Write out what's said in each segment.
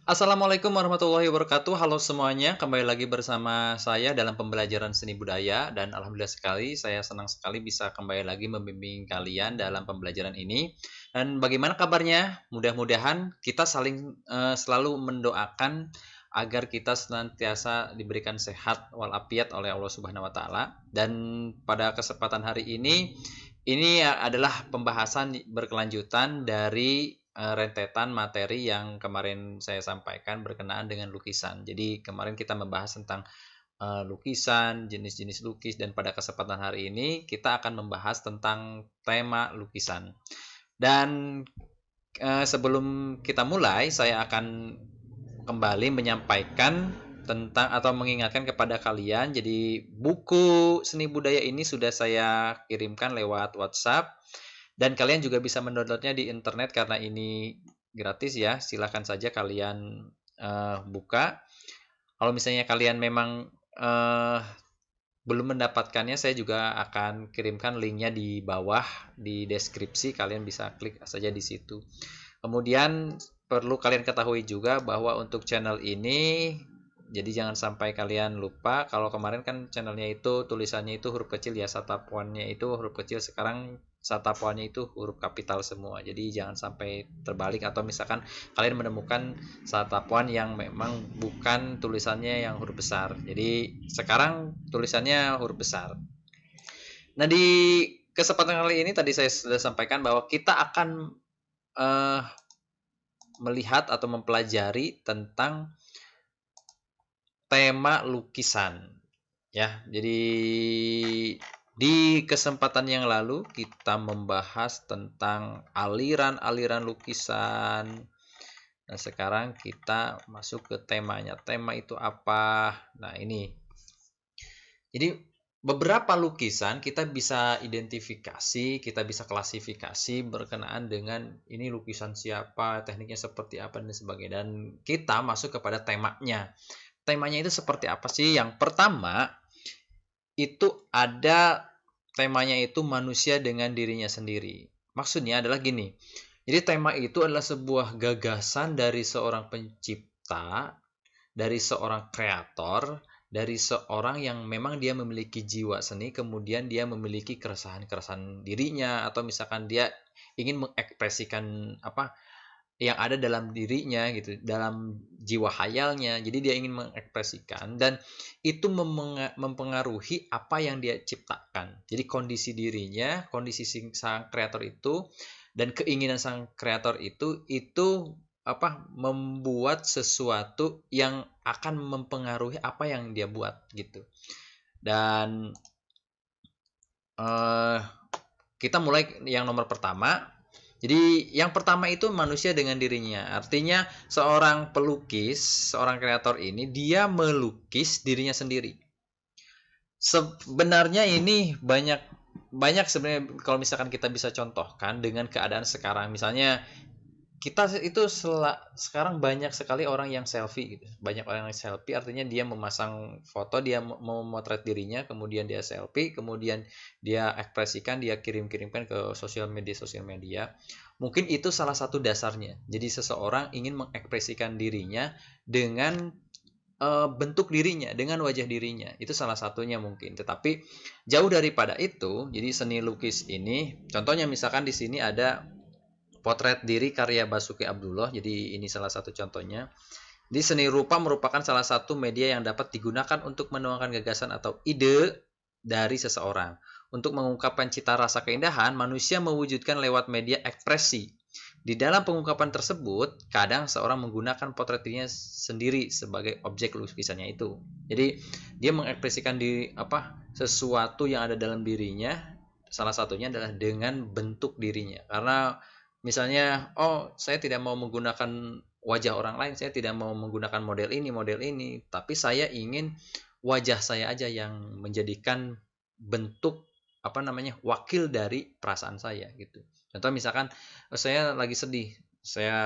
Assalamualaikum warahmatullahi wabarakatuh. Halo semuanya, kembali lagi bersama saya dalam pembelajaran seni budaya dan alhamdulillah sekali saya senang sekali bisa kembali lagi membimbing kalian dalam pembelajaran ini. Dan bagaimana kabarnya? Mudah-mudahan kita saling selalu mendoakan agar kita senantiasa diberikan sehat walafiat oleh Allah Subhanahu wa taala. Dan pada kesempatan hari ini adalah pembahasan berkelanjutan dari rentetan materi yang kemarin saya sampaikan berkenaan dengan lukisan. Jadi kemarin kita membahas tentang lukisan, jenis-jenis lukis, dan pada kesempatan hari ini kita akan membahas tentang tema lukisan. Dan sebelum kita mulai, saya akan kembali menyampaikan tentang atau mengingatkan kepada kalian. Jadi buku seni budaya ini sudah saya kirimkan lewat WhatsApp dan kalian juga bisa mendownloadnya di internet karena ini gratis ya. Silahkan saja kalian buka. Kalau misalnya kalian memang belum mendapatkannya, saya juga akan kirimkan linknya di bawah di deskripsi. Kalian bisa klik saja di situ. Kemudian perlu kalian ketahui juga bahwa untuk channel ini, jadi jangan sampai kalian lupa. Kalau kemarin kan channelnya itu tulisannya itu huruf kecil ya, satapuannya itu huruf kecil, sekarang satapuannya itu huruf kapital semua. Jadi jangan sampai terbalik atau misalkan kalian menemukan satapuan yang memang bukan tulisannya yang huruf besar. Jadi sekarang tulisannya huruf besar. Nah, di kesempatan kali ini tadi saya sudah sampaikan bahwa kita akan eh, melihat atau mempelajari tentang tema lukisan ya. Jadi di kesempatan yang lalu kita membahas tentang aliran-aliran lukisan. Nah, sekarang kita masuk ke temanya. Tema itu apa? Nah, ini. Jadi beberapa lukisan kita bisa identifikasi, kita bisa klasifikasi berkenaan dengan ini lukisan siapa, tekniknya seperti apa dan sebagainya. Dan kita masuk kepada temanya. Temanya itu seperti apa sih? Yang pertama itu ada temanya itu manusia dengan dirinya sendiri. Maksudnya adalah gini. Jadi tema itu adalah sebuah gagasan dari seorang pencipta, dari seorang kreator, dari seorang yang memang dia memiliki jiwa seni, kemudian dia memiliki keresahan-keresahan dirinya, atau misalkan dia ingin mengekspresikan apa yang ada dalam dirinya gitu, dalam jiwa hayalnya. Jadi dia ingin mengekspresikan dan itu mempengaruhi apa yang dia ciptakan. Jadi kondisi dirinya, kondisi sang kreator itu dan keinginan sang kreator itu apa membuat sesuatu yang akan mempengaruhi apa yang dia buat gitu. Dan eh, kita mulai yang nomor pertama. Jadi yang pertama itu manusia dengan dirinya. Artinya seorang pelukis, seorang kreator ini dia melukis dirinya sendiri. Sebenarnya ini banyak banyak sebenarnya kalau misalkan kita bisa contohkan dengan keadaan sekarang. Misalnya kita itu sekarang banyak sekali orang yang selfie gitu. Banyak orang yang selfie artinya dia memasang foto, dia memotret dirinya, kemudian dia selfie, kemudian dia ekspresikan, dia kirim-kirimkan ke sosial media. Mungkin itu salah satu dasarnya. Jadi seseorang ingin mengekspresikan dirinya dengan bentuk dirinya, dengan wajah dirinya. Itu salah satunya mungkin. Tetapi jauh daripada itu, jadi seni lukis ini, contohnya misalkan di sini ada potret diri karya Basuki Abdullah. Jadi ini salah satu contohnya. Di seni rupa merupakan salah satu media yang dapat digunakan untuk menuangkan gagasan atau ide dari seseorang. Untuk mengungkapkan cita rasa keindahan, manusia mewujudkan lewat media ekspresi. Di dalam pengungkapan tersebut, kadang seorang menggunakan potret dirinya sendiri sebagai objek lukisannya itu. Jadi dia mengekspresikan di apa sesuatu yang ada dalam dirinya. Salah satunya adalah dengan bentuk dirinya. Karena misalnya, oh saya tidak mau menggunakan wajah orang lain, saya tidak mau menggunakan model ini, tapi saya ingin wajah saya aja yang menjadikan bentuk apa namanya wakil dari perasaan saya gitu. Contoh misalkan saya lagi sedih, saya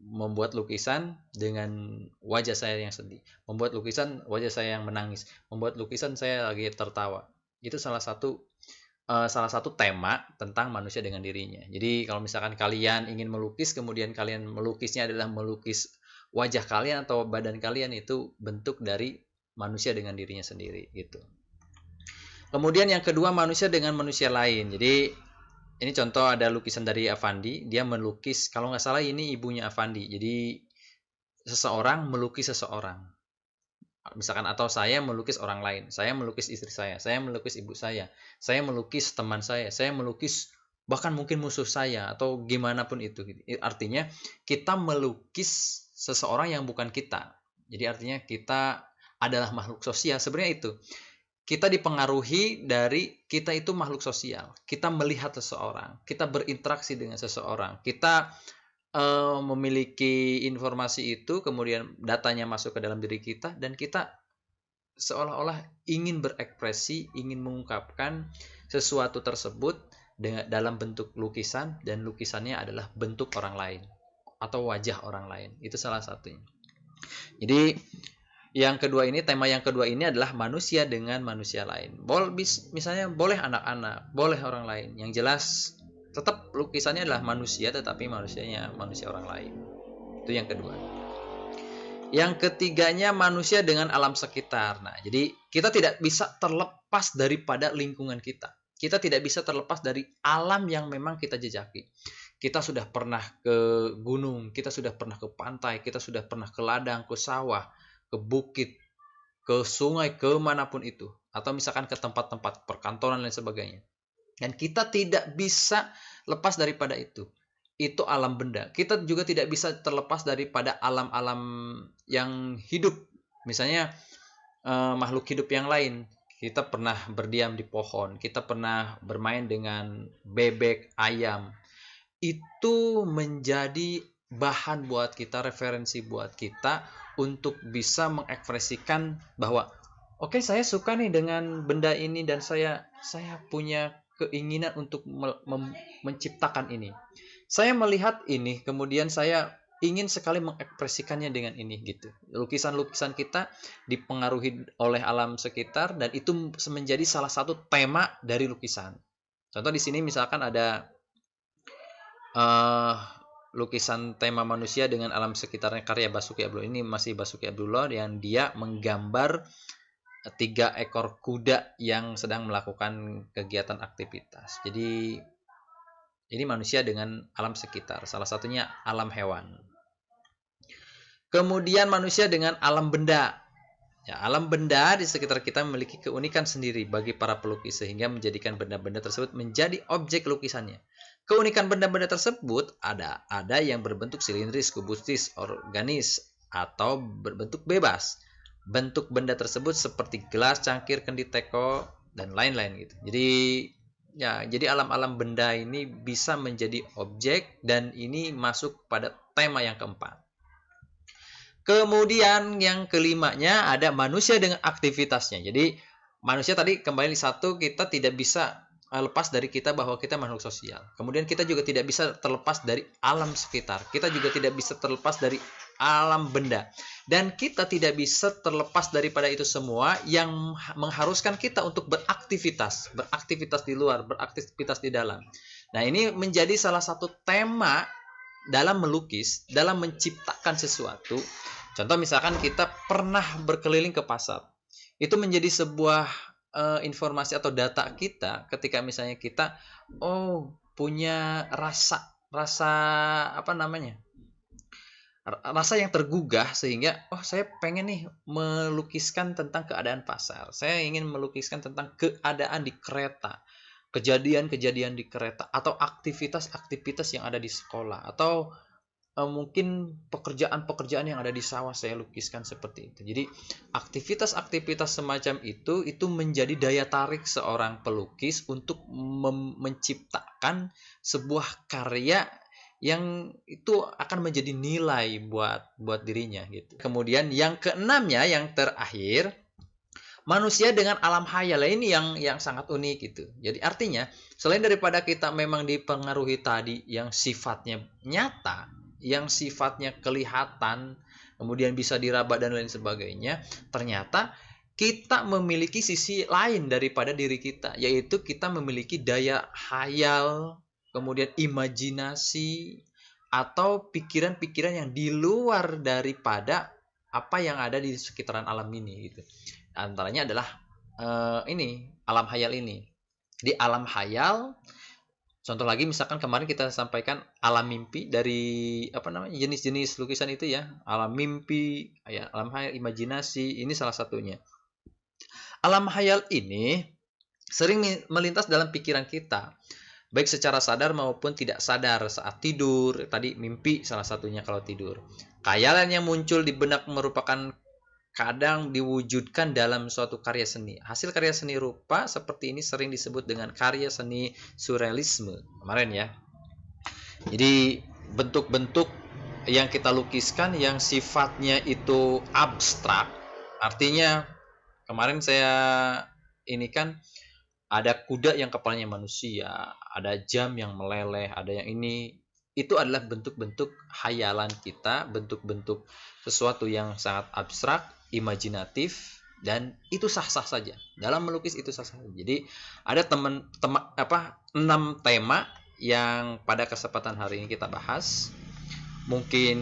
membuat lukisan dengan wajah saya yang sedih, membuat lukisan wajah saya yang menangis, membuat lukisan saya lagi tertawa. Itu salah satu tema tentang manusia dengan dirinya. Jadi kalau misalkan kalian ingin melukis, kemudian kalian melukisnya adalah melukis wajah kalian atau badan kalian itu bentuk dari manusia dengan dirinya sendiri gitu. Kemudian yang kedua, manusia dengan manusia lain. Jadi ini contoh ada lukisan dari Avandi, dia melukis, kalau nggak salah ini ibunya Avandi. Jadi seseorang melukis seseorang. Misalkan atau saya melukis orang lain, saya melukis istri saya melukis ibu saya melukis teman saya melukis bahkan mungkin musuh saya atau gimana pun itu. Artinya kita melukis seseorang yang bukan kita. Jadi artinya kita adalah makhluk sosial. Sebenarnya itu kita dipengaruhi dari kita itu makhluk sosial. Kita melihat seseorang, kita berinteraksi dengan seseorang, kita memiliki informasi itu, kemudian datanya masuk ke dalam diri kita, dan kita seolah-olah ingin berekspresi, ingin mengungkapkan sesuatu tersebut dalam bentuk lukisan, dan lukisannya adalah bentuk orang lain atau wajah orang lain. Itu salah satunya. Jadi yang kedua ini, tema yang kedua ini adalah manusia dengan manusia lain. Misalnya boleh anak-anak, boleh orang lain. Yang jelas tetap lukisannya adalah manusia, tetapi manusianya manusia orang lain. Itu yang kedua. Yang ketiganya, manusia dengan alam sekitar. Nah, jadi kita tidak bisa terlepas daripada lingkungan kita. Kita tidak bisa terlepas dari alam yang memang kita jejaki. Kita sudah pernah ke gunung, kita sudah pernah ke pantai, kita sudah pernah ke ladang, ke sawah, ke bukit, ke sungai, ke manapun itu, atau misalkan ke tempat-tempat perkantoran dan sebagainya. Dan kita tidak bisa lepas daripada itu. Itu alam benda. Kita juga tidak bisa terlepas daripada alam-alam yang hidup. Misalnya makhluk hidup yang lain. Kita pernah berdiam di pohon, kita pernah bermain dengan bebek, ayam. Itu menjadi bahan buat kita, referensi buat kita untuk bisa mengekspresikan bahwa oke, saya suka nih dengan benda ini dan saya punya keinginan untuk menciptakan ini. Saya melihat ini, kemudian saya ingin sekali mengekspresikannya dengan ini gitu. Lukisan-lukisan kita dipengaruhi oleh alam sekitar, dan itu menjadi salah satu tema dari lukisan. Contoh di sini misalkan ada lukisan tema manusia dengan alam sekitarnya karya Basuki Abdullah. Ini masih Basuki Abdullah yang dia menggambar 3 ekor kuda yang sedang melakukan kegiatan aktivitas. Jadi ini manusia dengan alam sekitar, salah satunya alam hewan. Kemudian manusia dengan alam benda. Ya, alam benda di sekitar kita memiliki keunikan sendiri bagi para pelukis, sehingga menjadikan benda-benda tersebut menjadi objek lukisannya. Keunikan benda-benda tersebut ada yang berbentuk silindris, kubustis, organis, atau berbentuk bebas. Bentuk benda tersebut seperti gelas, cangkir, kendi, teko, dan lain-lain gitu. Jadi alam-alam benda ini bisa menjadi objek, dan ini masuk pada tema yang keempat. Kemudian yang kelimanya ada manusia dengan aktivitasnya. Jadi manusia tadi kembali satu, kita tidak bisa lepas dari kita bahwa kita makhluk sosial. Kemudian kita juga tidak bisa terlepas dari alam sekitar. Kita juga tidak bisa terlepas dari alam benda. Dan kita tidak bisa terlepas daripada itu semua yang mengharuskan kita untuk beraktivitas di luar, beraktivitas di dalam. Nah, ini menjadi salah satu tema dalam melukis, dalam menciptakan sesuatu. Contoh misalkan kita pernah berkeliling ke pasar. Itu menjadi sebuah informasi atau data kita ketika misalnya kita punya rasa yang tergugah, sehingga saya pengen nih melukiskan tentang keadaan pasar. Saya ingin melukiskan tentang keadaan di kereta, kejadian-kejadian di kereta, atau aktivitas-aktivitas yang ada di sekolah, atau mungkin pekerjaan-pekerjaan yang ada di sawah saya lukiskan seperti itu. Jadi aktivitas-aktivitas semacam itu menjadi daya tarik seorang pelukis untuk menciptakan sebuah karya yang itu akan menjadi nilai buat dirinya gitu. Kemudian yang keenamnya, yang terakhir, manusia dengan alam khayal. Ini yang sangat unik gitu. Jadi artinya selain daripada kita memang dipengaruhi tadi yang sifatnya nyata, yang sifatnya kelihatan, kemudian bisa diraba dan lain sebagainya, ternyata kita memiliki sisi lain daripada diri kita, yaitu kita memiliki daya khayal, kemudian imajinasi, atau pikiran-pikiran yang di luar daripada apa yang ada di sekitaran alam ini gitu. Antaranya adalah ini alam hayal ini. Di alam hayal, contoh lagi misalkan kemarin kita sampaikan alam mimpi dari apa namanya jenis-jenis lukisan itu ya, alam mimpi, ya, alam hayal, imajinasi, ini salah satunya. Alam hayal ini sering melintas dalam pikiran kita, baik secara sadar maupun tidak sadar saat tidur. Tadi mimpi salah satunya kalau tidur. Khayalan yang muncul di benak merupakan kadang diwujudkan dalam suatu karya seni. Hasil karya seni rupa seperti ini sering disebut dengan karya seni surrealisme. Kemarin ya. Jadi bentuk-bentuk yang kita lukiskan yang sifatnya itu abstrak. Artinya kemarin saya ini kan ada kuda yang kepalanya manusia, ada jam yang meleleh, ada yang ini. Itu adalah bentuk-bentuk hayalan kita, bentuk-bentuk sesuatu yang sangat abstrak, imajinatif, dan itu sah-sah saja. Dalam melukis itu sah-sah saja. Jadi ada 6 tema yang pada kesempatan hari ini kita bahas. Mungkin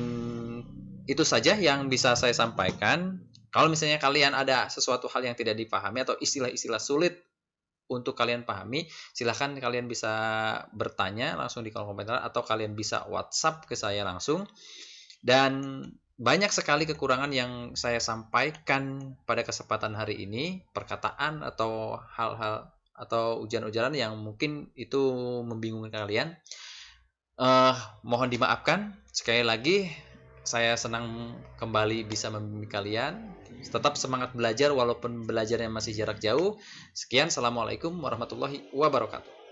itu saja yang bisa saya sampaikan. Kalau misalnya kalian ada sesuatu hal yang tidak dipahami atau istilah-istilah sulit untuk kalian pahami, silahkan kalian bisa bertanya langsung di kolom komentar atau kalian bisa WhatsApp ke saya langsung. Dan banyak sekali kekurangan yang saya sampaikan pada kesempatan hari ini, perkataan atau hal-hal atau ujaran-ujaran yang mungkin itu membingungkan kalian. Mohon dimaafkan. Sekali lagi, saya senang kembali bisa membimbing kalian. Tetap semangat belajar walaupun belajarnya masih jarak jauh. Sekian, assalamualaikum warahmatullahi wabarakatuh.